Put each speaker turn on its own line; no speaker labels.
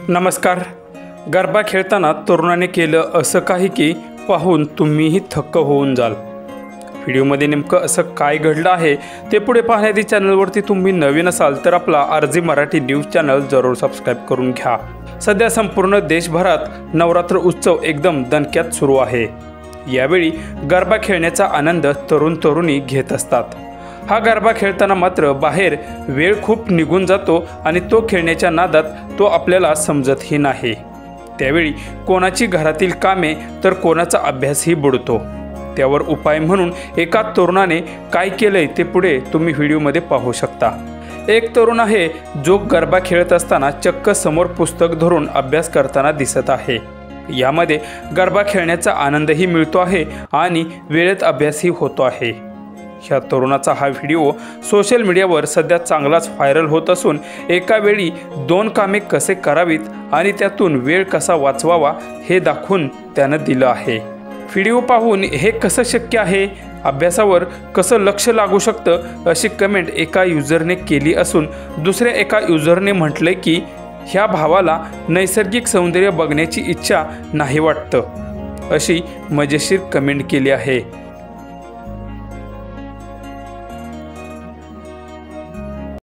नमस्कार। गरबा खेळताना तरुणाने केलं असं काही की पाहून तुम्हीही थक्क होऊन जाल। व्हिडिओमध्ये नेमकं असं काय घडलं आहे ते पुढे पाहण्याआधी चॅनलवरती तुम्ही नवीन असाल तर आपला आरजी मराठी न्यूज चॅनल जरूर सबस्क्राईब करून घ्या। सध्या संपूर्ण देशभरात नवरात्र उत्सव एकदम दणक्यात सुरू आहे। यावेळी गरबा खेळण्याचा आनंद तरुण तरुणी घेत असतात। हा गरबा खेळताना मात्र बाहेर वेळ खूप निघून जातो आणि तो खेळण्याच्या नादात तो आपल्याला समजतही नाही। त्यावेळी कोणाची घरातील कामे तर कोणाचा अभ्यासही बुडतो। त्यावर उपाय म्हणून एका तरुणाने काय केलंय ते पुढे तुम्ही व्हिडिओमध्ये पाहू शकता। एक तरुण आहे जो गरबा खेळत असताना चक्क समोर पुस्तक धरून अभ्यास करताना दिसत आहे। यामध्ये गरबा खेळण्याचा आनंदही मिळतो आहे आणि वेळेत अभ्यासही होतो आहे। ह्या तरुणाचा हा व्हिडिओ सोशल मीडियावर सध्या चांगलाच व्हायरल होत असून एका वेळी 2 कामे कसे करावीत आणि त्यातून वेळ कसा वाचवावा हे दाखवून त्यानं दिलं आहे। व्हिडिओ पाहून हे कसं शक्य आहे, अभ्यासावर कसं लक्ष लागू शकतं अशी कमेंट एका युजरने केली असून दुसऱ्या एका युजरने म्हटलंय की ह्या भावाला नैसर्गिक सौंदर्य बघण्याची इच्छा नाही वाटतं अशी मजेशीर कमेंट केली आहे।